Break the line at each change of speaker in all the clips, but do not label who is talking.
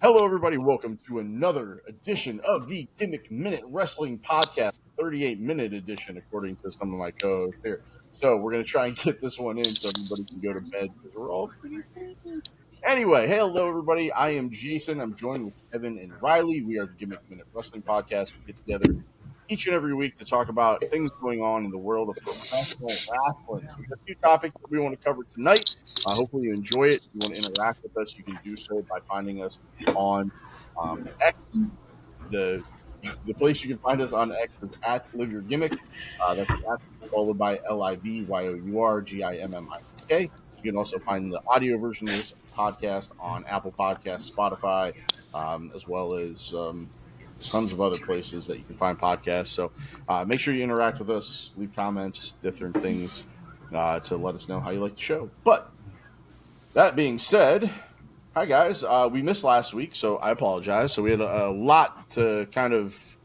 Hello, everybody. Welcome to another edition of the Gimmick Minute Wrestling Podcast, 38-minute edition, according to some of my co-hosts here. So we're going to try and get this one in so everybody can go to bed because we're all pretty sleepy. Anyway, hello, everybody. I am Jason. I'm joined with Kevin and Riley. We are the Gimmick Minute Wrestling Podcast. We get together each and every week to talk about things going on in the world of professional wrestling. So we have a few topics that we want to cover tonight. Hopefully you enjoy it. If you want to interact with us, you can do so by finding us on X. The place you can find us on X is at Live Your Gimmick. That's at followed by LIVYOURGIMMICK. You can also find the audio version of this podcast on Apple Podcasts, Spotify, as well as tons of other places that you can find podcasts. So make sure you interact with us, leave comments, different things to let us know how you like the show. But that being said, hi guys. We missed last week, so I apologize. So we had a lot to kind of,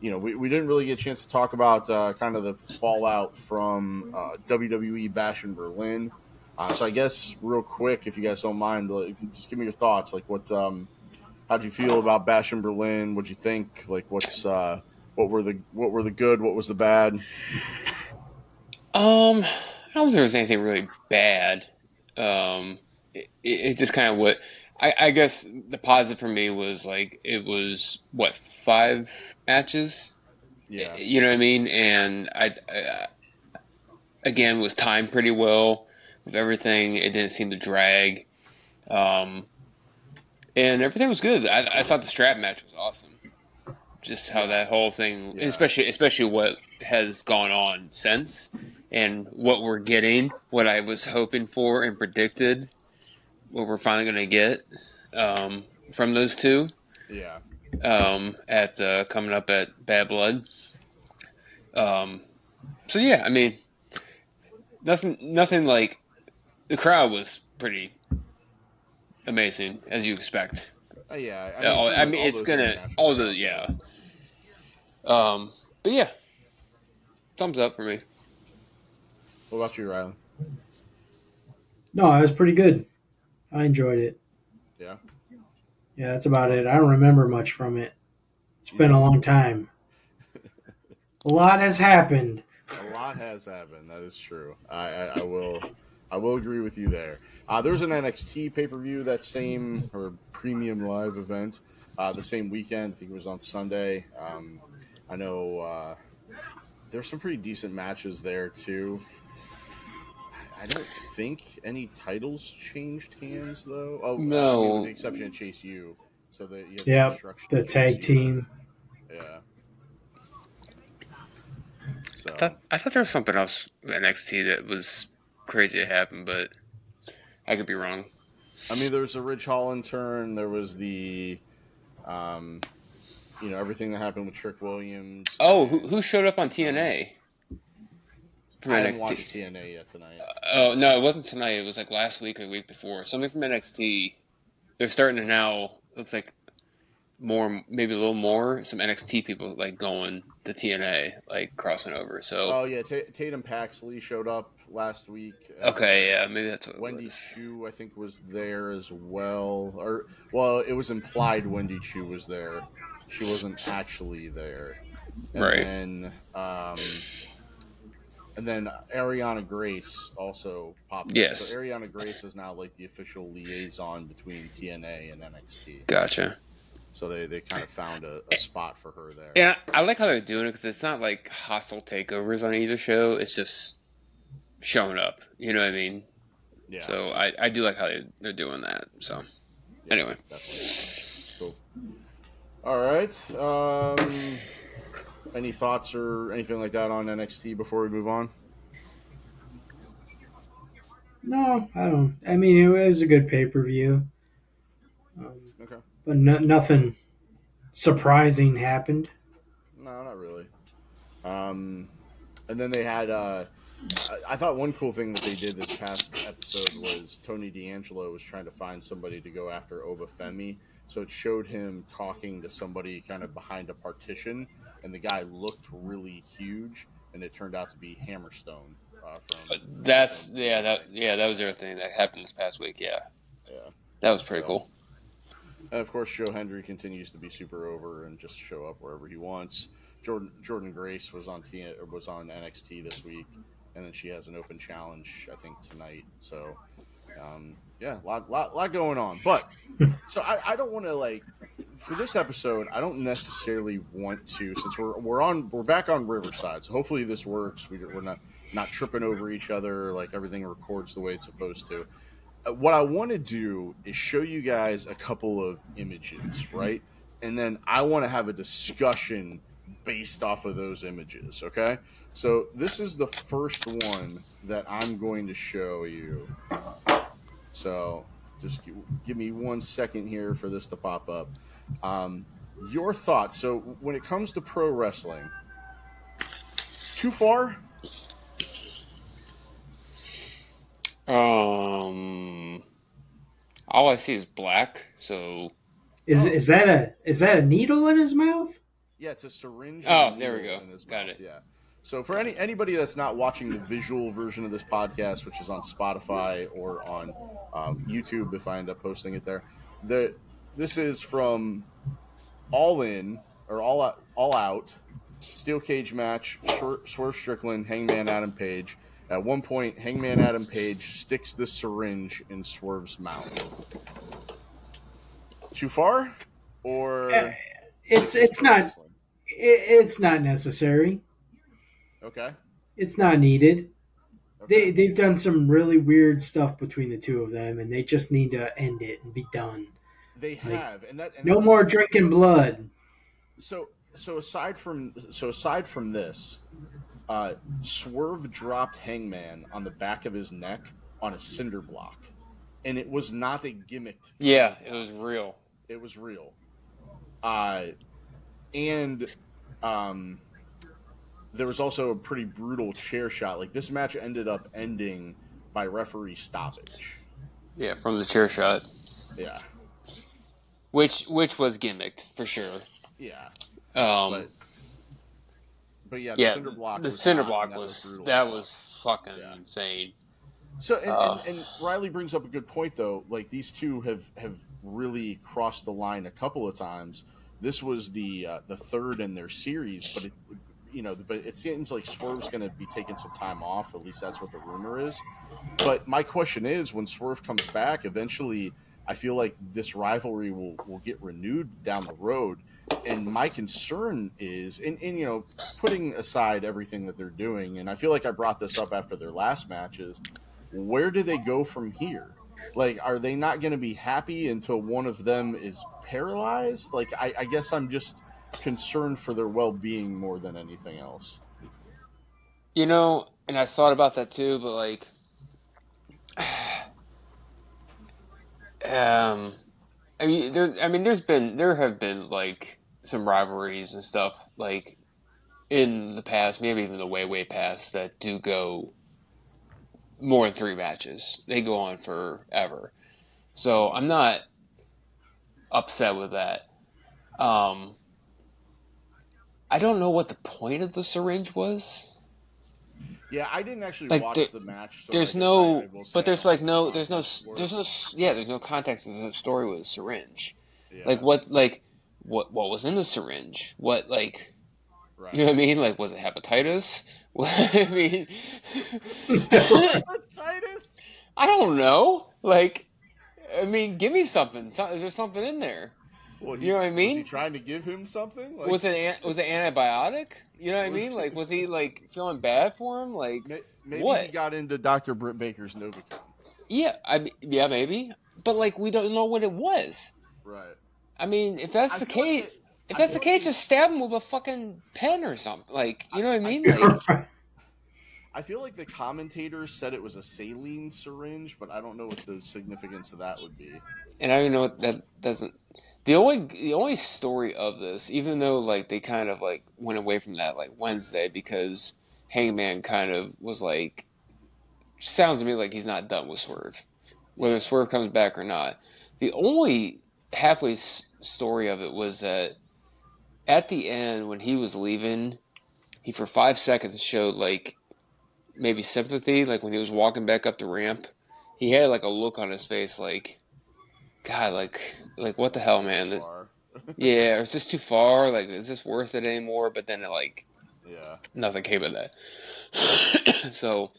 we didn't really get a chance to talk about kind of the fallout from WWE Bash in Berlin. So I guess real quick, if you guys don't mind, just give me your thoughts. Like how'd you feel about Bash in Berlin? What'd you think? Like what were the good? What was the bad?
I don't think there was anything really bad. It just kind of I guess the positive for me was like it was 5 matches.
Yeah,
You know what I mean, and I again was timed pretty well with everything. It didn't seem to drag, and everything was good. I thought the strap match was awesome. Just how that whole thing, especially what has gone on since, and what we're getting, what I was hoping for and predicted, what we're finally going to get from those two.
Yeah.
At coming up at Bad Blood. So yeah, I mean, nothing like the crowd was pretty amazing as you expect.
Yeah.
I mean, it's gonna all the yeah. But yeah, thumbs up for me.
What about you, Riley?
No, it was pretty good. I enjoyed it.
Yeah.
Yeah, that's about it. I don't remember much from it. It's been a long time. A lot has happened.
A lot has happened. That is true. I will agree with you there. There was an NXT pay per view that same or premium live event the same weekend. I think it was on Sunday. I know there were some pretty decent matches there too. I don't think any titles changed hands though. Oh
No,
with the exception of Chase U. So that you
Yep, the tag team.
Yeah. So
I thought there was something else with NXT that was crazy to happen, but I could be wrong.
I mean, there was a Ridge Holland turn. There was the, everything that happened with Trick Williams.
Oh, who showed up on TNA?
From I haven't watched TNA yet tonight.
Oh no, it wasn't tonight. It was like last week or the week before. Something from NXT. They're starting to now. Looks like maybe a little more. Some NXT people like going to TNA, like crossing over. So.
Oh yeah, Tatum Paxley showed up last week.
Okay, yeah, maybe that's what.
Wendy Chu, I think, was there as well. It was implied Wendy Chu was there. She wasn't actually there. And
right.
And then Ariana Grace also popped up.
Yes.
So Ariana Grace is now like the official liaison between TNA and NXT.
Gotcha.
So they kind of found a spot for her there.
Yeah, I like how they're doing it because it's not like hostile takeovers on either show. It's just showing up. You know what I mean?
Yeah.
So I do like how they're doing that. So
yeah,
anyway.
Definitely. Cool. All right. Any thoughts or anything like that on NXT before we move on?
No, I don't. I mean, it was a good pay-per-view.
Okay.
But nothing surprising happened.
No, not really. And then they had. I thought one cool thing that they did this past episode was Tony D'Angelo was trying to find somebody to go after Obafemi. So it showed him talking to somebody kind of behind a partition, and the guy looked really huge, and it turned out to be Hammerstone.
That was the other thing that happened this past week. Yeah. That was pretty cool.
And of course, Joe Hendry continues to be super over and just show up wherever he wants. Jordan Grace was on NXT this week, and then she has an open challenge I think tonight. So yeah, lot going on. But so I don't want to like for this episode. I don't necessarily want to since we're back on Riverside. So hopefully this works. We're not tripping over each other. Like everything records the way it's supposed to. What I want to do is show you guys a couple of images, right? And then I want to have a discussion based off of those images, okay? So this is the first one that I'm going to show you. So just give me 1 second here for this to pop up. Your thoughts. So when it comes to pro wrestling, too far?
All I see is black. So
Is that a needle in his mouth?
Yeah, it's a syringe.
Oh, there we go.
In his
Got
mouth.
it.
Yeah. So for anybody that's not watching the visual version of this podcast, which is on Spotify or on YouTube, if I end up posting it there, this is from All In or All Out steel cage match. Swerve Strickland, Hangman Adam Page. At one point, Hangman Adam Page sticks the syringe in Swerve's mouth. Too far, or
it's not
wrestling?
it's not necessary.
Okay.
It's not needed.
Okay.
They've done some really weird stuff between the two of them, and they just need to end it and be done.
They have, and
no more drinking blood.
So aside from this, Swerve dropped Hangman on the back of his neck on a cinder block, and it was not a gimmicked.
Yeah, it was real.
It was real. And there was also a pretty brutal chair shot. Like this match ended up ending by referee stoppage.
Yeah, from the chair shot.
Yeah.
Which was gimmicked for sure.
Yeah.
But
yeah, the cinder block.
The cinder block was fucking insane.
So and Riley brings up a good point though. Like these two have really crossed the line a couple of times. This was the third in their series, but it seems like Swerve's going to be taking some time off. At least that's what the rumor is. But my question is, when Swerve comes back, eventually, I feel like this rivalry will get renewed down the road. And my concern is, and putting aside everything that they're doing, and I feel like I brought this up after their last matches, where do they go from here? Like, are they not going to be happy until one of them is paralyzed? Like, I guess I'm just concerned for their well-being more than anything else.
And I thought about that too, but like, there have been like some rivalries and stuff like in the past, maybe even the way past, that do go more than 3 matches. They go on forever. So I'm not upset with that. I don't know what the point of the syringe was.
Yeah, I didn't actually watch the match. So
there's no context in the story with a syringe. Yeah. Like what was in the syringe? What like, right. You know what I mean? Like, was it hepatitis? I mean,
hepatitis?
I don't know. Like, I mean, give me something. Is there something in there?
Well,
you know what I mean?
Was he trying to give him something? Like,
was it antibiotic? You know what I mean? Like, was he like feeling bad for him? Like,
maybe
what?
He got into Dr. Britt Baker's Novocaine.
Yeah, maybe. But like, we don't know what it was.
Right.
I mean, if that's the case, just stab him with a fucking pen or something. Like, you know what I mean?
I feel like the commentators said it was a saline syringe, but I don't know what the significance of that would be.
And I don't even know what that doesn't. The only story of this, even though like they kind of like went away from that like Wednesday because Hangman kind of was like, sounds to me like he's not done with Swerve, whether Swerve comes back or not. The only halfway story of it was that at the end when he was leaving, he for 5 seconds showed like maybe sympathy, like when he was walking back up the ramp, he had like a look on his face like God, like what the hell, man?
Far.
Yeah, it's just too far. Like, is this worth it anymore? But then,
Yeah.
nothing came of that. So,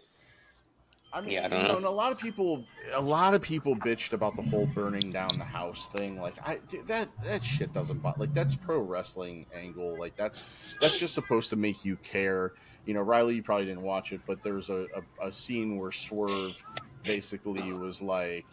I mean,
yeah, I don't know.
and a lot of people bitched about the whole burning down the house thing. Like, dude, that shit doesn't bother. Like, that's pro wrestling angle. Like, that's just supposed to make you care. Riley, you probably didn't watch it, but there's a scene where Swerve basically was like,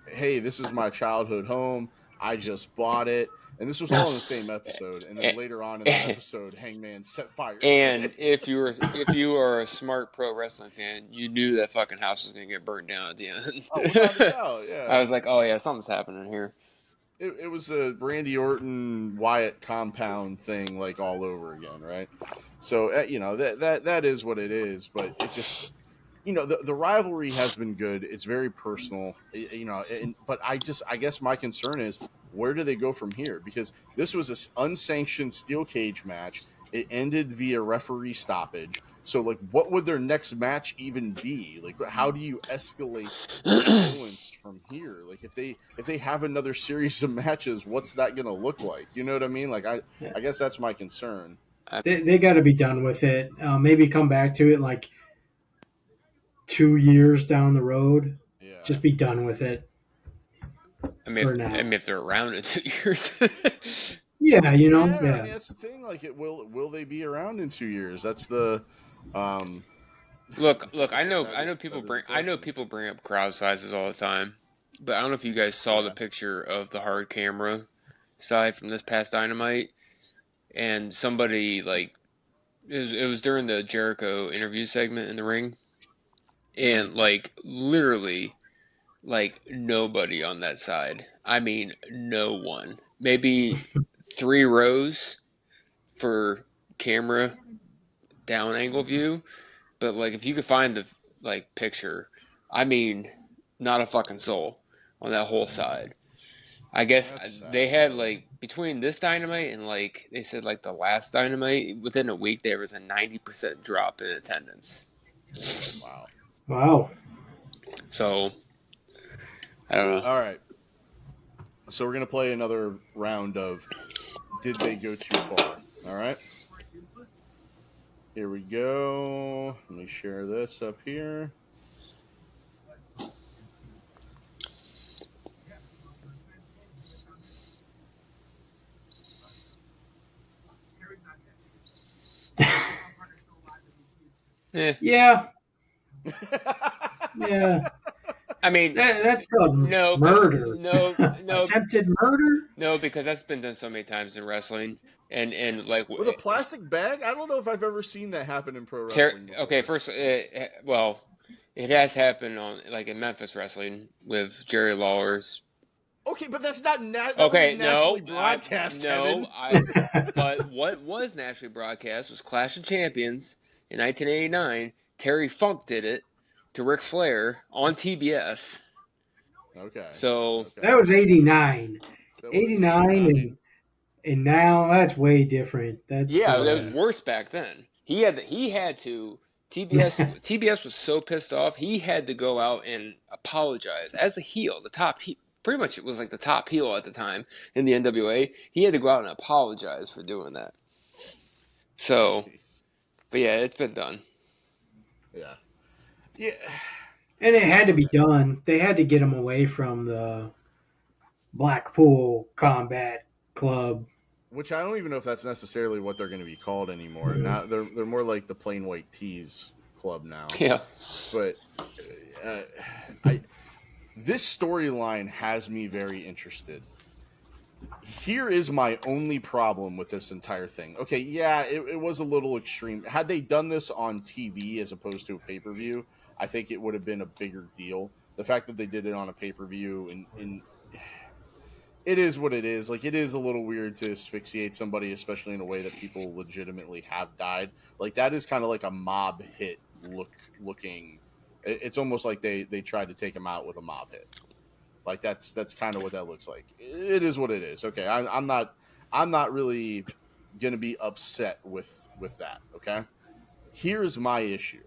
"Hey, this is my childhood home. I just bought it." And this was all in the same episode. And then later on in that episode, Hangman set fire to
And
it.
if you are a smart pro wrestling fan, you knew that fucking house was gonna get burnt down at the
Oh, without a
end.
doubt,
I
yeah.
was like, oh yeah, something's happening here.
It was a Randy Orton Wyatt compound thing, like all over again, right? So that is what it is, but it just the rivalry has been good. It's very personal, but I guess my concern is, where do they go from here? Because this was an unsanctioned steel cage match. It ended via referee stoppage. So, like, what would their next match even be? Like, how do you escalate violence from here? Like, if they have another series of matches, what's that going to look like? You know what I mean? Like, I guess that's my concern.
They got to be done with it. Maybe come back to it like 2 years down the road.
Yeah.
Just be done with it for
I
now.
mean, if they're around in 2 years.
Yeah,
Yeah, I
yeah.
mean that's the thing. Like, will they be around in 2 years? That's the um.
Look.
That is the
I know
question.
people bring up crowd sizes all the time, but I don't know if you guys saw the
Yeah.
picture of the hard camera side from this past Dynamite, and somebody it was during the Jericho interview segment in the ring,
Mm-hmm.
and literally nobody on that side. I mean, no one. Maybe 3 rows for camera down angle view, but if you could find the picture, I mean, not a fucking soul on that whole side. I guess
That's
they
sad,
had
really.
between this Dynamite and they said the last Dynamite, within a week there was a 90% drop in attendance.
Wow.
Wow.
So I don't know.
All right. So we're gonna play another round of Did They Go Too Far? All right. Here we go. Let me share this up here.
Eh,
Yeah, yeah.
I mean,
That's called
no,
murder.
no, no,
Attempted murder?
no, because that's been done so many times in wrestling, and
With a plastic bag? I don't know if I've ever seen that happen in pro wrestling
okay,
before.
first, well, it has happened on in Memphis wrestling with Jerry Lawler's.
Okay, but that wasn't
Okay,
nationally broadcast, Kevin.
but what was nationally broadcast was Clash of Champions in 1989. Terry Funk did it to Ric Flair on TBS.
Okay.
So
Okay.
That was 89.
That was
89
'89.
and now that's way different. That's
yeah, that was
Okay.
worse back then. He had to TBS was so pissed off. He had to go out and apologize as a heel, pretty much it was like the top heel at the time in the NWA. He had to go out and apologize for doing that. So,
Jeez.
but yeah, it's been done.
Yeah. Yeah.
and it had to be done. They had to get him away from the Blackpool Combat Club.
Which I don't even know if that's necessarily what they're going to be called anymore. Now they're more like the Plain White Tees Club now.
Yeah.
But uh, I this storyline has me very interested. Here is my only problem with this entire thing. Okay, yeah, it was a little extreme. Had they done this on TV as opposed to a pay per view, I think it would have been a bigger deal. The fact that they did it on a pay per view and it is what it is. Like, it is a little weird to asphyxiate somebody, especially in a way that people legitimately have died. Like, that is kind of like a mob hit looking. It's almost like they tried to take him out with a mob hit. Like, that's kind of what that looks like. It is what it is. Okay, I'm not really gonna be upset with that. Okay, here's my issue.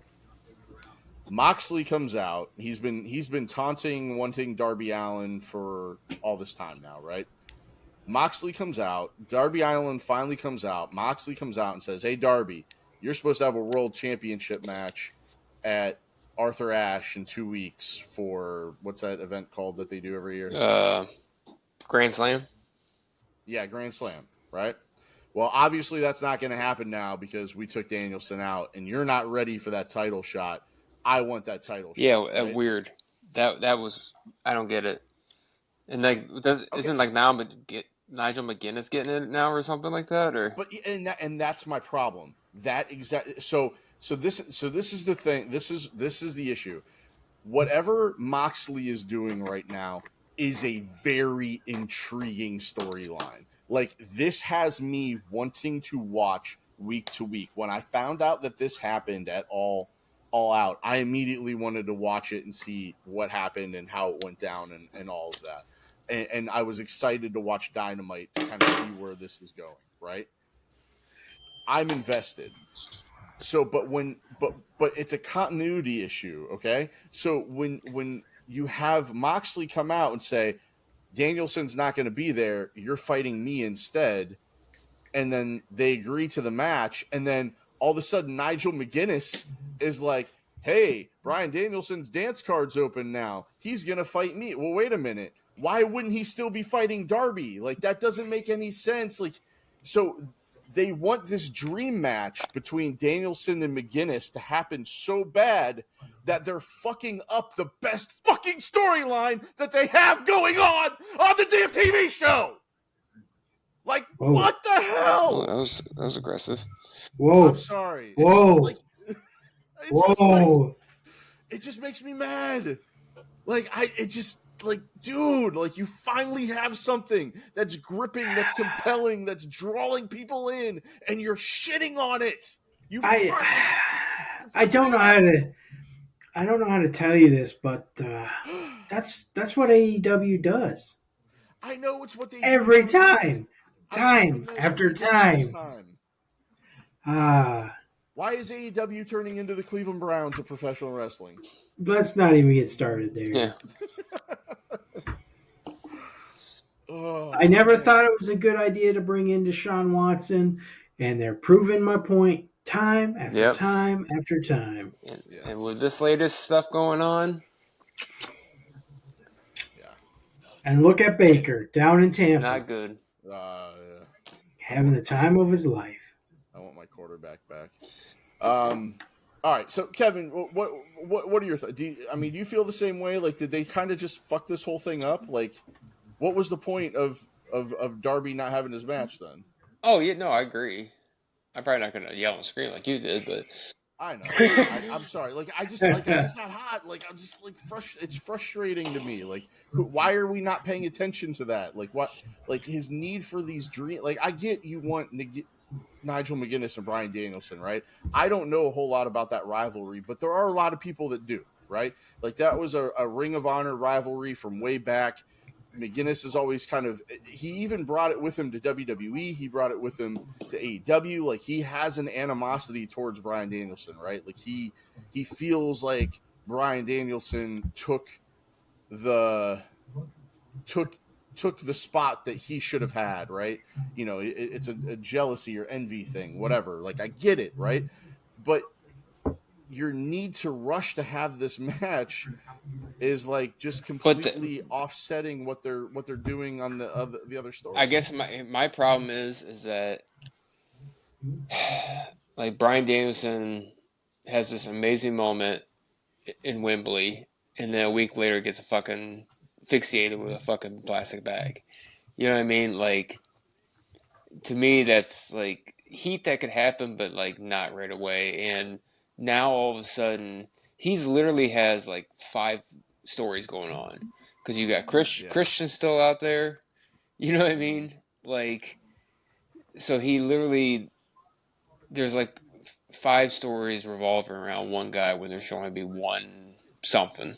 Moxley comes out. He's been taunting, wanting Darby Allin for all this time now, right? Moxley comes out. Darby Allin finally comes out. Moxley comes out and says, "Hey, Darby, you're supposed to have a world championship match at Arthur Ashe in 2 weeks for what's that event called that they do every year?"
Grand Slam.
Yeah, Grand Slam, right? Well, obviously that's not going to happen now because we took Danielson out, and you're not ready for that title shot. I want that title
Yeah,
shot. Right?
weird. That was, I don't get it. And like, isn't like now Nigel McGuinness getting it now or something like that, or?
But and that's my problem. That exact so this is the thing. This is the issue. Whatever Moxley is doing right now is a very intriguing storyline. Like, this has me wanting to watch week to week. When I found out that this happened at all out, I immediately wanted to watch it and see what happened and how it went down and all of that. And I was excited to watch Dynamite to kind of see where this is going, right? I'm invested. So, but it's a continuity issue, okay? So when you have Moxley come out and say Danielson's not going to be there, you're fighting me instead, and then they agree to the match, and then all of a sudden Nigel McGuinness is like, "Hey, Bryan Danielson's dance card's open now. He's going to fight me." Well, wait a minute. Why wouldn't he still be fighting Darby? Like, that doesn't make any sense. Like, so they want this dream match between Danielson and McGuinness to happen so bad that they're fucking up the best fucking storyline that they have going on the damn TV show. Like,
Whoa.
what the hell?
Oh, that was aggressive.
Whoa.
I'm sorry.
Whoa.
Whoa. It just makes me mad. Dude, like, you finally have something that's gripping, that's compelling, that's drawing people in, and you're shitting on it.
I don't know how to tell you this, but that's what AEW does.
I know it's what they
every
do
time after time.
Why is AEW turning into the Cleveland Browns of professional wrestling?
Let's not even get started there.
Yeah.
I never thought it was a good idea to bring in Deshaun Watson, and they're proving my point time after time after time.
And with this latest stuff going on.
Yeah.
And look at Baker down in Tampa.
Not good.
Having the time of his life.
I want my quarterback back. All right, so Kevin, what are your thoughts? Do you feel the same way? Like, did they kind of just fuck this whole thing up? Like, what was the point of Darby not having his match then?
Oh yeah, no, I agree. I'm probably not gonna yell and scream like you did, but
I know. I'm sorry. Like, I just got hot. Like, I'm just like it's frustrating to me. Like, why are we not paying attention to that? Like, what? Like, his need for these dreams. Like, I get you want Nigel McGuinness and Bryan Danielson, right? I don't know a whole lot about that rivalry, but there are a lot of people that do, right? Like, that was a Ring of Honor rivalry from way back. McGuinness is always he even brought it with him to WWE. He brought it with him to AEW. Like, he has an animosity towards Bryan Danielson, right? Like, he feels like Bryan Danielson took the spot that he should have had, right? You know, it's a jealousy or envy thing, whatever. Like, I get it, right? But your need to rush to have this match is like just completely offsetting what they're doing on the other story.
I guess my problem is that like Bryan Danielson has this amazing moment in Wembley, and then a week later gets a fucking asphyxiated with a fucking plastic bag. You know what I mean? Like, to me, that's like heat that could happen, but like not right away. And now all of a sudden, he's literally has like 5 stories going on because you got Christian still out there. You know what I mean? Like, so he literally, there's like 5 stories revolving around one guy when there should only be one something.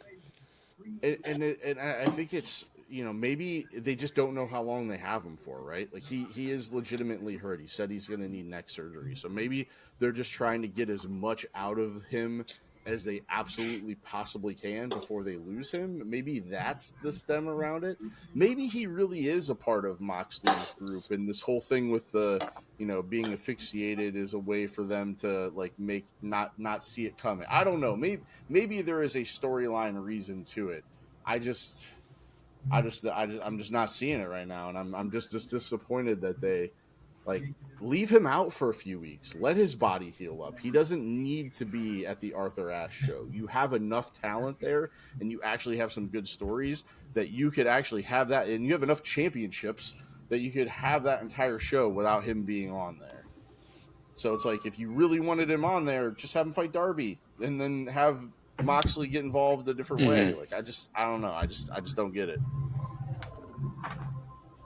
And I think it's, you know, maybe they just don't know how long they have him for, right? Like, he is legitimately hurt. He said he's going to need neck surgery. So maybe they're just trying to get as much out of him as they absolutely possibly can before they lose him. Maybe that's the stem around it. Maybe he really is a part of Moxley's group, and this whole thing with the being asphyxiated is a way for them to like make not see it coming. I don't know. Maybe there is a storyline reason to it. I just I'm just not seeing it right now, and I'm just disappointed that they like leave him out for a few weeks. Let his body heal up. He doesn't need to be at the Arthur Ashe show. You have enough talent there, and you actually have some good stories that you could actually have that, and you have enough championships that you could have that entire show without him being on there. So it's like if you really wanted him on there, just have him fight Darby, and then have Moxley get involved a different way.
Mm-hmm.
Like I don't know. I just don't get it.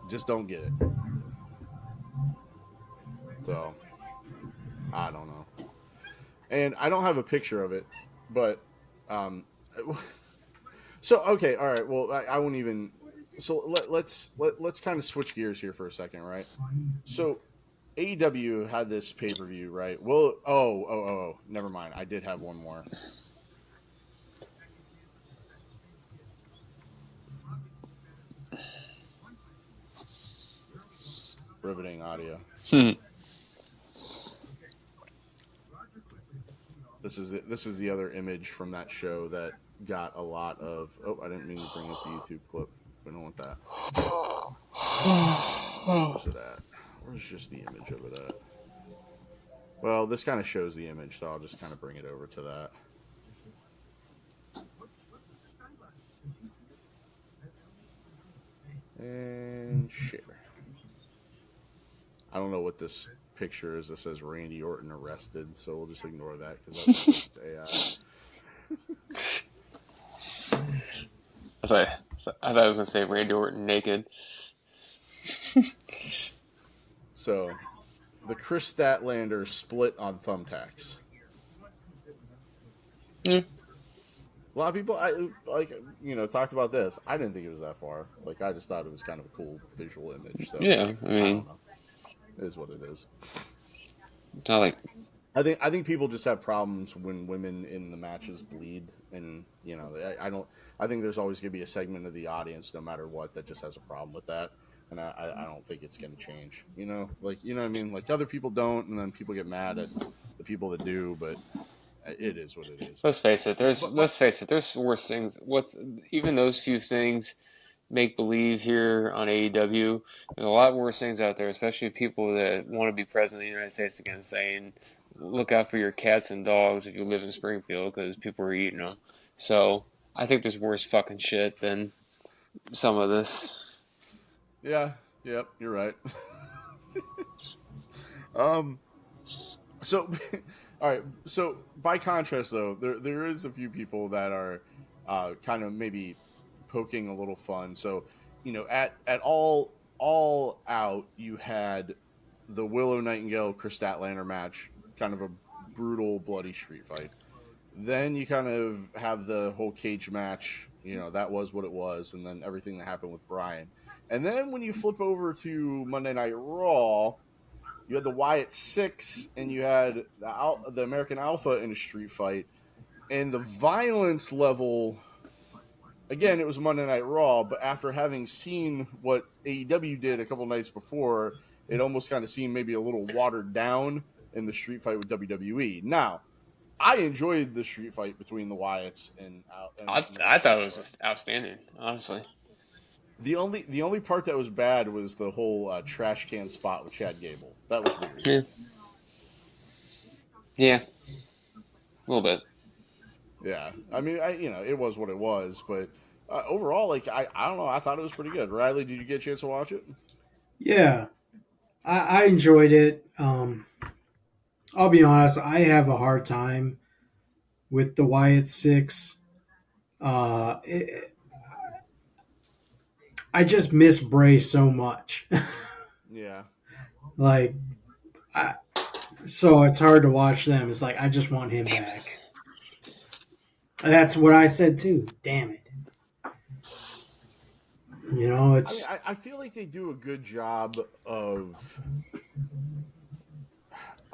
Just don't get it. So I don't know. And I don't have a picture of it, but so okay, all right. Well, I won't even. So let's kind of switch gears here for a second, right? So AEW had this pay per view, right? Well, never mind. I did have one more. Riveting audio. This is the other image from that show that got a lot of. Oh, I didn't mean to bring up the YouTube clip. We don't want that. Where's it at? Where's just the image of it at? Well, this kind of shows the image, so I'll just kind of bring it over to that. And share. I don't know what this picture is that says Randy Orton arrested, so we'll just ignore that because it's AI.
I thought I was going to say Randy Orton naked.
So, the Chris Statlander split on thumbtacks.
Mm.
A lot of people, talked about this. I didn't think it was that far. Like, I just thought it was kind of a cool visual image. So,
Yeah, I mean,
I don't know. It is what it is.
it's not like
I think people just have problems when women in the matches bleed, and I think there's always going to be a segment of the audience, no matter what, that just has a problem with that, and I don't think it's going to change. Like what I mean. Like other people don't, and then people get mad at the people that do, but it is what it is.
let's face it. There's worse things. Even those few things make believe here on AEW. There's a lot worse things out there, especially people that want to be president of the United States again, saying, "Look out for your cats and dogs if you live in Springfield because people are eating them." So I think there's worse fucking shit than some of this.
Yeah. Yep. You're right. um. So, all right. So, by contrast, though, there is a few people that are kind of maybe poking a little fun. So, at all out, you had the Willow Nightingale Chris Statlander match, kind of a brutal, bloody street fight. Then you kind of have the whole cage match. That was what it was, and then everything that happened with Brian. And then when you flip over to Monday Night Raw, you had the Wyatt Six, and you had the American Alpha in a street fight, and the violence level. Again, it was Monday Night Raw, but after having seen what AEW did a couple nights before, it almost kind of seemed maybe a little watered down in the street fight with WWE. Now, I enjoyed the street fight between the Wyatts and
I
American
thought it was
Alpha.
just outstanding, honestly.
The only part that was bad was the whole trash can spot with Chad Gable. That was weird.
Yeah, yeah, a little bit.
Yeah, I mean, it was what it was, but overall, like, I don't know, I thought it was pretty good. Riley, did you get a chance to watch it?
Yeah, I enjoyed it. I'll be honest, I have a hard time with the Wyatt Six. Uh, it, I just miss Bray so much.
Yeah,
like, I, so it's hard to watch them. It's like I just want him
Damn
back.
it.
That's what I said too. Damn it.
I mean,
It's
I feel like they do a good job of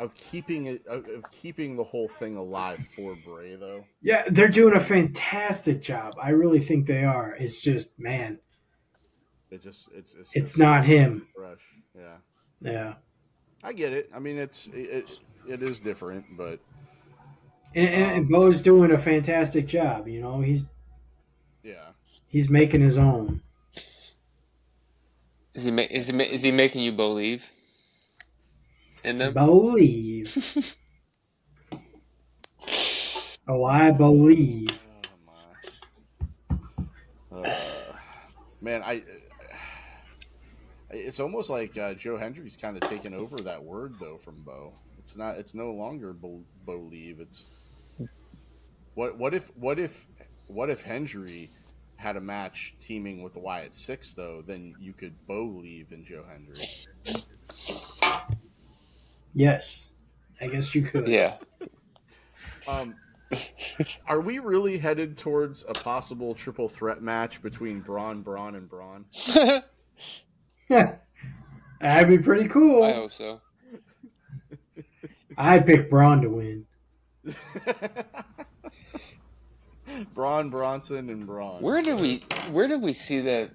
of keeping it of keeping the whole thing alive for Bray though.
Yeah, they're doing a fantastic job. I really think they are. It's just, man,
It's
it's
still
not
so
him.
fresh. Yeah,
Yeah,
I get it. I mean, it is different, but
and
um,
Bo's doing a fantastic job. You know,
yeah.
he's making his own.
Is he making you believe in them?
Believe. Oh, I believe.
Oh my. Man, it's almost like Joe Hendry's kind of taken over that word though from Bo. It's not. It's no longer believe. It's what if Hendry had a match teaming with the Wyatt Six though? Then you could believe in Joe Hendry.
Yes, I guess you could.
Yeah.
Um, are we really headed towards a possible triple threat match between Braun, and Braun?
Yeah, that'd be pretty
I
cool.
hope so.
I pick Braun to win.
Braun, Bronson, and Braun.
Where did we see that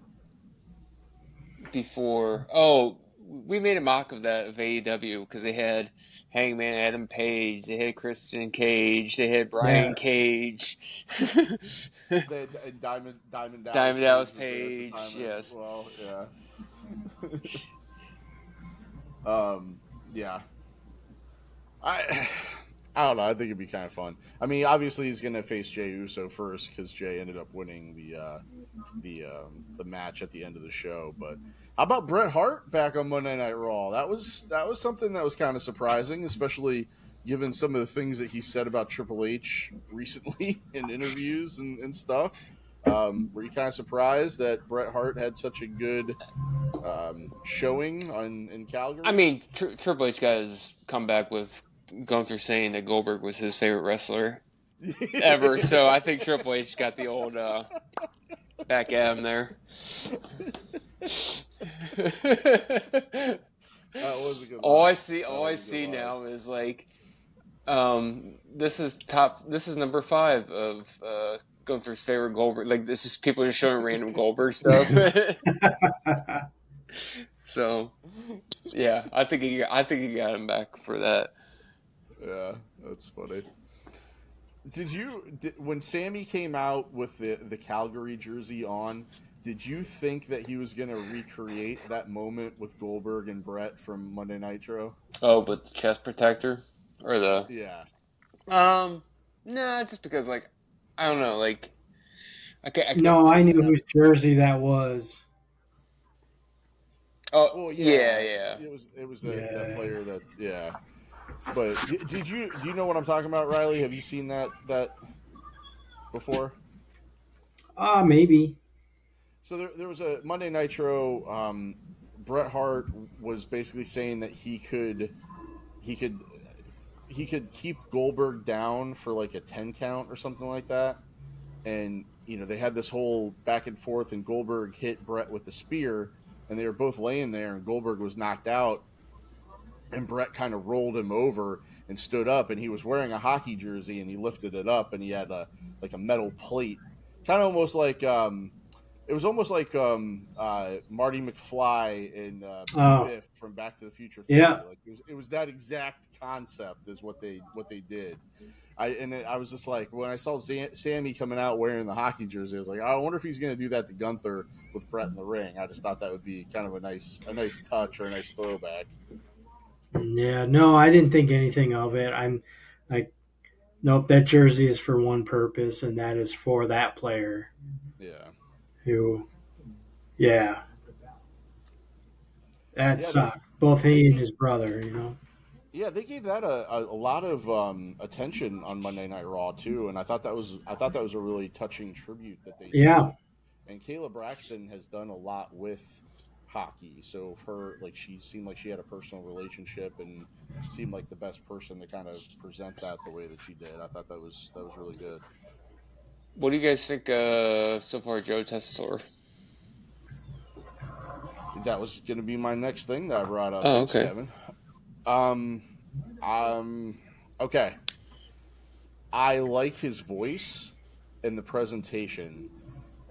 before? Oh, we made a mock of that of AEW because they had Hangman Adam Page, they had Christian Cage, they had
Yeah,
Brian Cage,
Diamond Dallas
Diamond Dallas
Page was there at the
Page.
time as
Yes.
well. Yeah. Yeah. I I don't know. I think it'd be kind of fun. I mean, obviously he's gonna face Jey Uso first because Jey ended up winning the match at the end of the show. But how about Bret Hart back on Monday Night Raw? That was something that was kind of surprising, especially given some of the things that he said about Triple H recently in interviews and stuff. Were you kind of surprised that Bret Hart had such a good showing in
I
Calgary?
mean, Triple H got his comeback with going through saying that Goldberg was his favorite wrestler ever. So I think Triple H got the old back at him there.
That was a good
all I
line.
see,
That
all I
was a good
see
line.
now is like, this is number 5 of Gunther's favorite Goldberg. Like this is people just showing random Goldberg stuff. So yeah, I think he got him back for that.
Yeah, that's funny. When Sammy came out with the Calgary jersey on? Did you think that he was going to recreate that moment with Goldberg and Brett from Monday Nitro?
Oh, but the chest protector or the
Yeah.
nah, just because like I don't know, like I can't.
no, I
Because
knew whose jersey that was.
Oh
well,
yeah,
yeah,
yeah.
it was that
Yeah.
player that yeah. But did you do you know what I'm talking about, Riley? Have you seen that before?
Maybe.
So there was a Monday Nitro. Bret Hart was basically saying that he could he could keep Goldberg down for like a 10 count or something like that. And they had this whole back and forth, and Goldberg hit Bret with the spear, and they were both laying there, and Goldberg was knocked out, and Bret kind of rolled him over and stood up, and he was wearing a hockey jersey, and he lifted it up, and he had a metal plate, kind of almost like it was almost like Marty McFly and
Oh,
Biff from Back to the Future 3.
yeah.
Like it was that exact concept is what they did. I was just like, when I saw Sammy coming out wearing the hockey jersey, I was like, I wonder if he's going to do that to Gunther with Bret in the ring. I just thought that would be kind of a nice touch or a nice throwback.
Yeah, no, I didn't think anything of it. I'm like, nope, that jersey is for one purpose, and that is for that player
Yeah,
who, yeah, that
yeah.
sucked. Both
They
he and
gave
his brother.
yeah they gave that a lot of attention on Monday Night Raw too, and I thought that was a really touching tribute that they
Yeah,
did. And Kayla Braxton has done a lot with hockey, so for like she seemed like she had a personal relationship and seemed like the best person to kind of present that the way that she did. I thought that was really good.
What do you guys think so far, Joe Tessitore?
That was going to be my next thing that I brought up.
Oh,
Thanks,
okay.
Kevin. Um, Um. Okay. I like his voice and the presentation.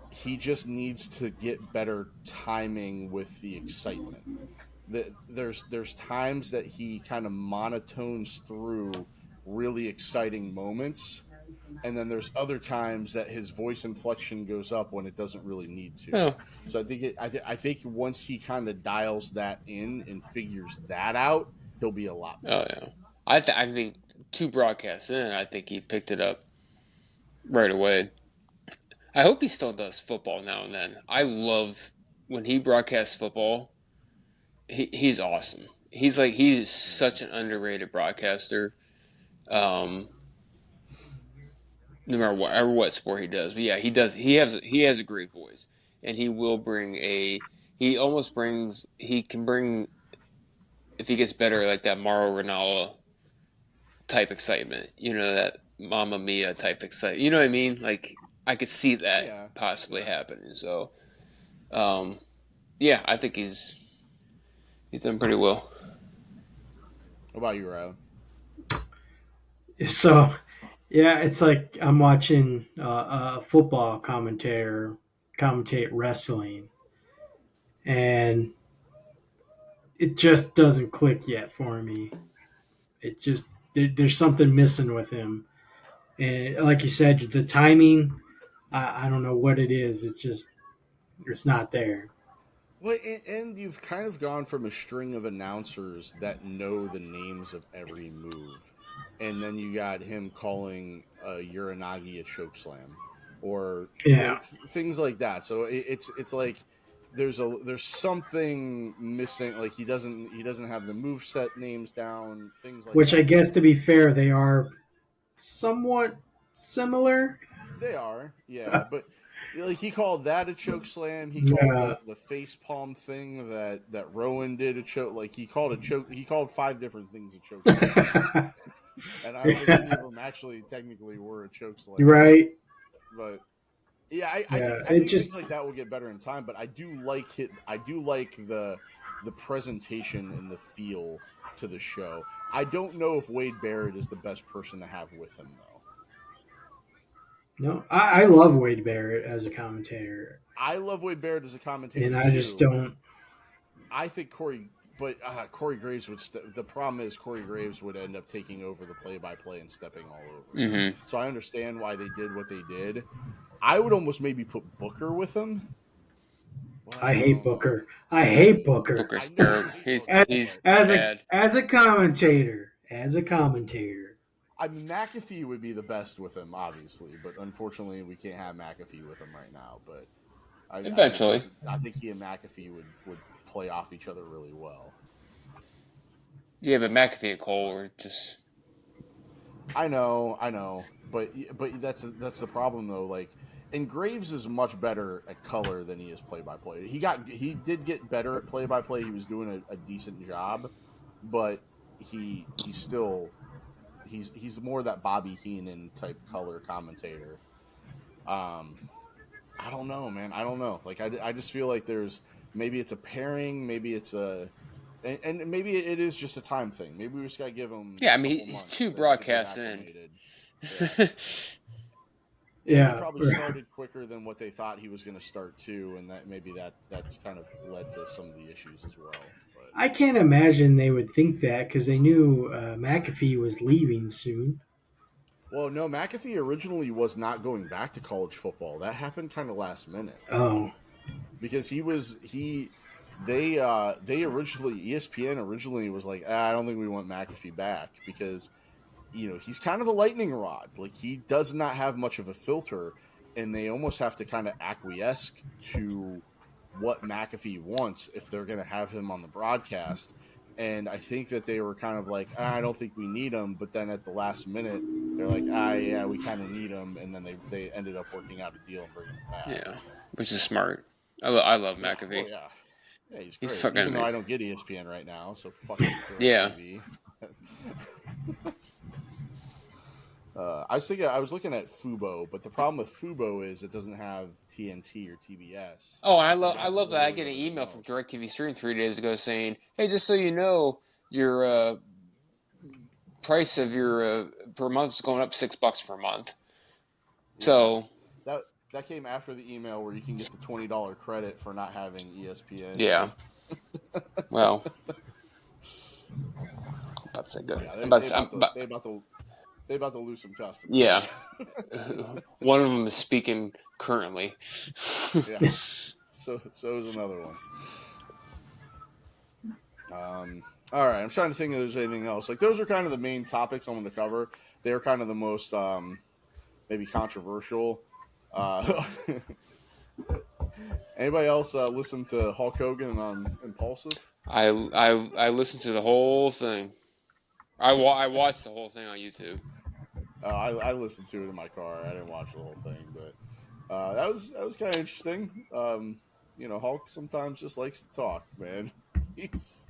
He just needs to get better timing with the excitement. There's times that he kind of monotones through really exciting moments, and then there's other times that his voice inflection goes up when it doesn't really need to.
Oh,
So I think once he kind of dials that in and figures that out, he'll be a lot
oh
better.
yeah. I think two broadcasts in, I think he picked it up right away. I hope he still does football now and then. I love when he broadcasts football. He's awesome. He's such an underrated broadcaster. Um, no matter what sport he does, but yeah, he does. He has a great voice, and he will bring a. He almost brings. He can bring if he gets better like that Mauro Ranallo type excitement. You know that Mamma Mia type excitement. You know what I mean? Like I could see that
Yeah,
possibly
yeah.
happening. So, um, yeah, I think he's done pretty well.
What about you, Riley?
So yeah, it's like I'm watching a football commentator commentate wrestling, and it just doesn't click yet for me. It just there's something missing with him, and like you said, the timing. I don't know what it is. It's just it's not there.
Well, and you've kind of gone from a string of announcers that know the names of every move, and then you got him calling Uranagi a chokeslam, or
Yeah,
things like that. So it's like there's something missing. Like he doesn't have the move set names down, things like
which I
that.
guess to be fair, they are somewhat similar.
They are, yeah, but like he called that a choke slam. He called
Yeah.
the face palm thing that Rowan did a choke. Like he called a choke. He called five different things a choke slam, and I don't think any of them actually technically were a choke
You're
slam.
right.
But yeah,
Yeah,
I
it
think
just
things like that will get better in time. But I do like it. I do like the presentation and the feel to the show. I don't know if Wade Barrett is the best person to have with him though.
no. I love Wade Barrett as a commentator,
I love Wade Barrett as a commentator
and I just
too.
don't.
I think Corey Graves would. The problem is Corey Graves would end up taking over the play-by-play and stepping all over it.
Mm-hmm.
So I understand why they did what they did. I would almost maybe put Booker with them, but
I
I
hate
don't know.
Booker. I hate Booker
I
Booker's
know you
terrible.
hate
He's
Booker,
he's
but
bad.
as a commentator, as a commentator.
I mean McAfee would be the best with him, obviously. But unfortunately, we can't have McAfee with him right now. But
Eventually,
I think he and McAfee would play off each other really well.
yeah, but McAfee and Cole were just
I know, but that's the problem though. Like, and Graves is much better at color than he is play by play. He did get better at play by play. He was doing a decent job, but he's still he's more that Bobby Heenan type color commentator. Um, I don't know, man. I don't know. Like, I just feel like there's maybe it's a pairing, maybe it's a and maybe it is just a time thing. Maybe we just got to give him
yeah.
a
I mean,
couple
he's
months
two
to get
broadcasts in.
acclimated. Yeah. And he
Yeah,
probably started quicker than what they thought he was going to start too, and that maybe that's kind of led to some of the issues as well. But
I can't imagine they would think that because they knew McAfee was leaving soon.
well, no, McAfee originally was not going back to college football. That happened kind of last minute
Oh,
because they originally ESPN originally was like, I don't think we want McAfee back because he's kind of a lightning rod. Like he does not have much of a filter, and they almost have to kind of acquiesce to what McAfee wants if they're going to have him on the broadcast. And I think that they were kind of like, I don't think we need him. But then at the last minute, they're like, yeah, we kind of need him. And then they ended up working out a deal and bringing him back.
Yeah, which is smart. I love
Yeah.
McAfee.
Oh, yeah. Yeah, he's
He's
great.
fucking
Even though I
amazing.
don't get ESPN right now. So fuck you,
Yeah,
DirecTV. I was looking at Fubo, but the problem with Fubo is it doesn't have TNT or TBS,
oh,
and
I
that's
love that. I
literally
get an
what I need
email from
most.
DirecTV Stream 3 days ago saying, "Hey, just so you know, your price of your per month is going up $6 per month.
Yeah,
So
that that came after the email where you can get the $20 credit for not having ESPN.
yeah, well, I'm about to say good.
Yeah,
I'm
they
about
they
to say,
about to they about to they about to lose some
yeah.
customers.
One of them is speaking currently.
Yeah, so is another one. All right, I'm trying to think if there's anything else. Like those are kind of the main topics I wanted to cover. They're kind of the most maybe controversial. Uh, Anybody else listen to Hulk Hogan on Impulsive?
I listened to the whole thing. I watched the whole thing on YouTube.
I listened to it in my car. I didn't watch the whole thing, but that was kind of interesting. Hulk sometimes just likes to talk, man. He's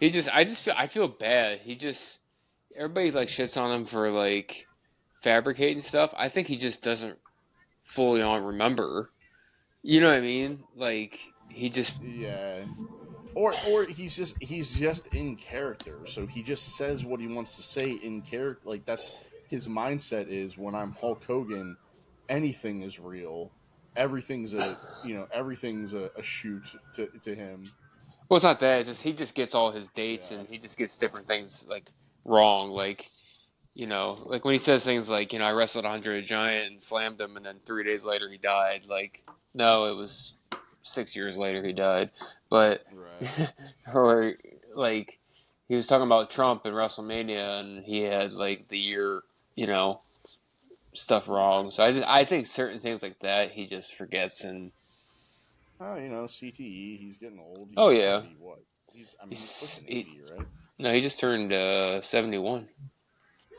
I feel bad. Everybody like shits on him for like fabricating stuff. I think he just doesn't fully on remember. You know what I mean? Like he just
yeah, or he's just in character, so he just says what he wants to say in character. Like that's his mindset is when I'm Hulk Hogan, anything is real. Everything's a shoot to him.
well, it's not that. It's just he just gets all his dates
Yeah,
and he just gets different things like wrong. Like like when he says things like I wrestled Andre the Giant and slammed him, and then 3 days later he died. Like no, it was 6 years later he died. But
right.
or like he was talking about Trump and WrestleMania, and he had like the year you know stuff wrong. So I think certain things like that he just forgets. And
Oh, CTE. He's getting old.
oh
He's got to
yeah,
be what? He's
he's
pushing
he,
80, right?
no, he just turned 71.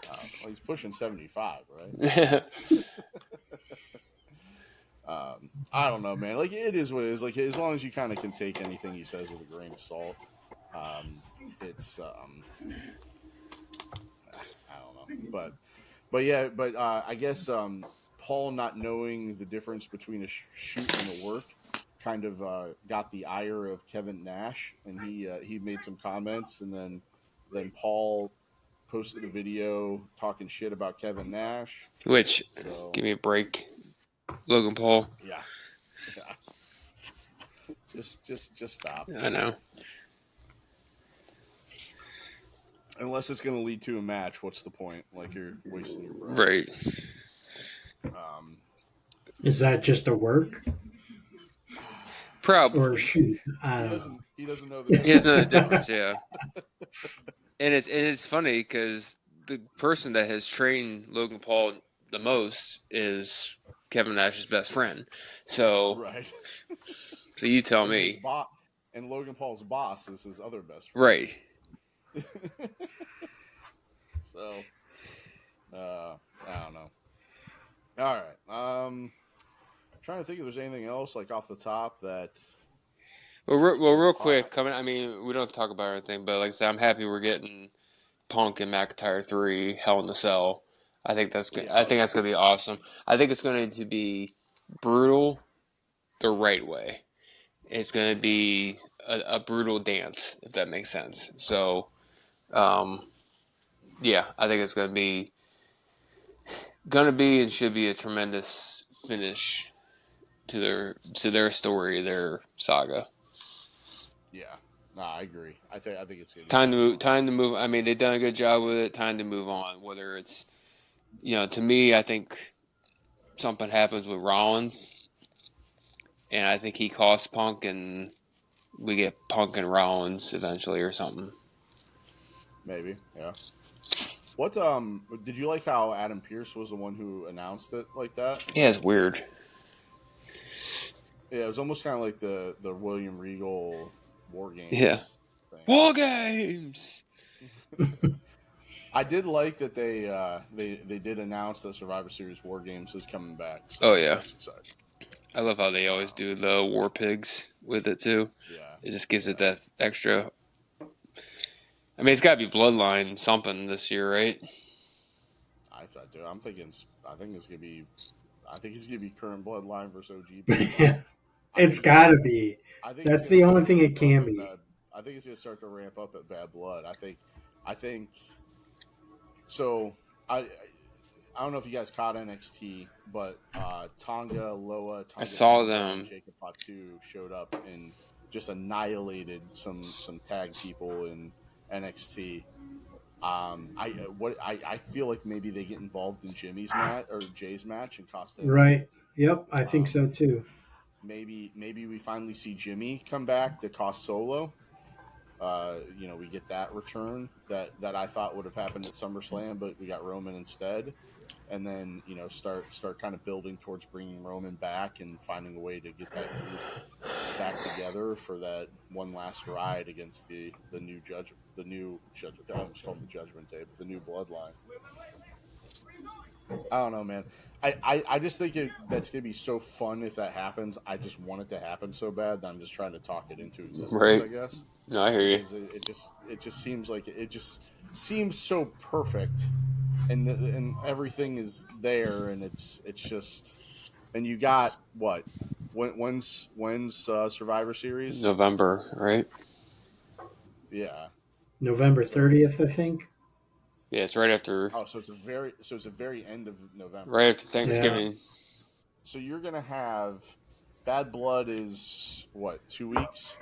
Well, he's pushing 75, right? He's. I don't know, man. Like it is what it is. Like as long as you kind of can take anything he says with a grain of salt, um, it's. I don't know, but yeah, but I guess Paul not knowing the difference between a shoot and a work kind of got the ire of Kevin Nash, and he made some comments, and then Paul posted a video talking shit about Kevin Nash.
Which
So
give me a break, Logan Paul.
yeah, yeah, just stop.
I know.
Unless it's going to lead to a match, what's the point? Like you're wasting your breath.
Right.
Um,
Is that just a work or a
Probably.
shoot? I don't know.
he doesn't know the
He doesn't know the
difference.
difference, yeah. And it's funny because the person that has trained Logan Paul the most is Kevin Nash's best friend. So
Right.
you tell
And his
me.
boss and Logan Paul's boss is his other best friend.
Right.
So, I don't know. All right. Trying to think if there's anything else like off the top that.
Well, real quick, coming. I mean, we don't have to talk about everything, but like I said, I'm happy we're getting Punk and McIntyre 3 Hell in the Cell. I think that's good. I think that's gonna be awesome. I think it's going to be brutal the right way. It's going to be a brutal dance, if that makes sense. So, yeah, I think it's gonna be and should be a tremendous finish to their story, their saga.
Yeah. No, I agree. I think it's gonna be
Time to
something
move.
like.
Time to move. I mean, they've done a good job with it. Time to move on. Whether it's to me, I think something happens with Rollins, and I think he costs Punk, and we get Punk and Rollins eventually or something.
Maybe. Yeah. What did you like how Adam Pearce was the one who announced it like that?
Yeah, it's weird.
Yeah, it was almost kind of like the William Regal War
Yeah.
Games thing.
War Games.
I did like that they did announce that Survivor Series War Games is coming back. So
Oh yeah.
that's exciting.
I love how they always do the War Pigs with it too.
Yeah.
It just gives it
Yeah.
that extra. I mean, it's got to be Bloodline something this year, right?
I do. I'm thinking. I think it's gonna be. I think it's gonna be current Bloodline versus OG
Yeah,
Bloodline.
it's got to be.
I think it's
That's
gonna
the only
start to
thing it
ramp up
can
at
be.
Bad. I think it's gonna start to ramp up at Bad Blood. I think so. I don't know if you guys caught NXT, but Tonga Loa,
I
Tonga
saw
Tonga, and
them.
Jacob Fatu showed up and just annihilated some tag people in NXT. I feel like maybe they get involved in Jimmy's match or Jay's match and cost him.
Right. Yep. I think so
Um,
too.
maybe we finally see Jimmy come back to cost Solo. We get that return that I thought would have happened at SummerSlam, but we got Roman instead. And then start kind of building towards bringing Roman back and finding a way to get that group back together for that one last ride against the new judge. I almost call them the Judgment Day, but the new Bloodline. I don't know, man. I just think that's gonna be so fun if that happens. I just want it to happen so bad that I'm just trying to talk it into existence, I
Right?
guess,
No, I hear you.
because it just seems like it just seems so perfect, and everything is there, and it's just, and you got what? When's Survivor Series?
November, right?
Yeah.
November
So
30th, I think.
Yeah, it's right after
it's a very end of November.
right after
Yeah.
Thanksgiving.
So you're gonna have Bad Blood is what, 2 weeks?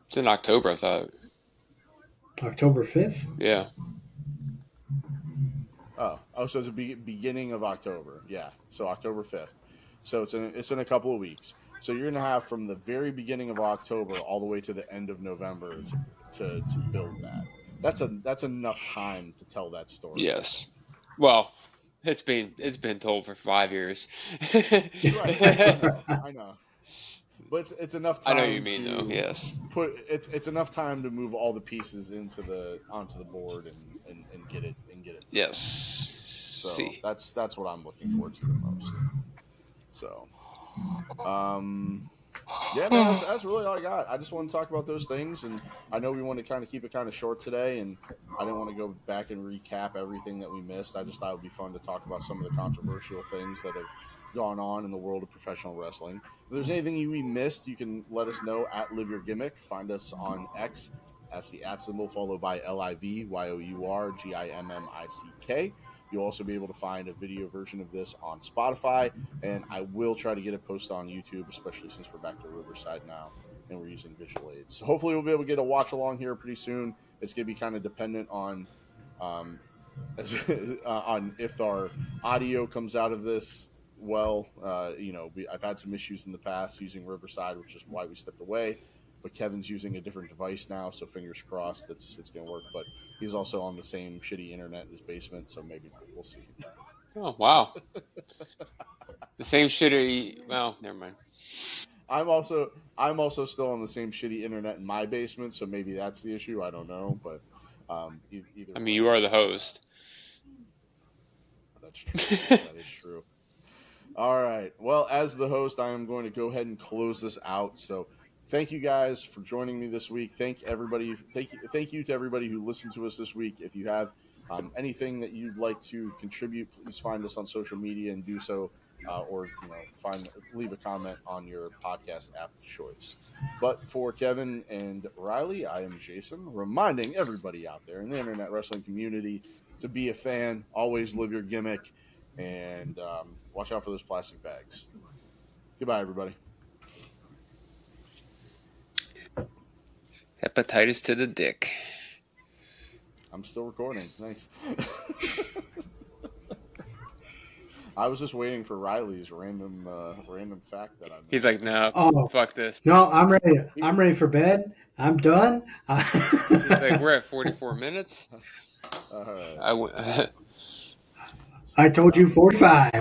It's in October, I thought.
October 5th.
Yeah.
So it's the beginning of October. Yeah, so October 5th. So it's in a couple of weeks. So you're gonna have from the very beginning of October all the way to the end of November to build that. That's enough time to tell that story.
Yes. Well, it's been told for 5 years.
Right. I know. But it's enough
I know what you
time
mean, though.
to
Yes.
it's enough time to move all the pieces onto the board and get it
Yes.
moving. So
See.
that's what I'm looking forward to the most. So um yeah, man, that's really all I got. I just want to talk about those things, and I know we want to kind of keep it kind of short today, and I didn't want to go back and recap everything that we missed. I just thought it would be fun to talk about some of the controversial things that have gone on in the world of professional wrestling. If there's anything we missed, you can let us know at Live Your Gimmick. Find us on X. That's the @ symbol followed by LIVYOURGIMMICK. You'll also be able to find a video version of this on Spotify, and I will try to get it posted on YouTube, especially since we're back to Riverside now and we're using visual aids. So hopefully we'll be able to get a watch along here pretty soon. It's going to be kind of dependent um, on if our audio comes out of this well. I've had some issues in the past using Riverside, which is why we stepped away. But Kevin's using a different device now, so fingers crossed it's going to work. But he's also on the same shitty internet in his basement, so maybe not. We'll see.
Oh wow. The same shitty. Well, never mind.
I'm also still on the same shitty internet in my basement, so maybe that's the issue. I don't know, but either
I mean, you
way,
are the host.
that's true. That is true. All right. Well, as the host, I am going to go ahead and close this out. So, thank you guys for joining me this week. Thank everybody. Thank you to everybody who listened to us this week. If you have anything that you'd like to contribute, please find us on social media and do so, or leave a comment on your podcast app of choice. But for Kevin and Riley, I am Jason, reminding everybody out there in the internet wrestling community to be a fan. Always live your gimmick. And watch out for those plastic bags. Goodbye, everybody.
Hepatitis to the dick.
I'm still recording. Thanks. I was just waiting for Riley's random fact that I missed.
He's like, no,
Oh
fuck this.
no, I'm ready. I'm ready for bed. I'm done.
He's like, we're at 44 minutes.
All right.
I
I told you 45.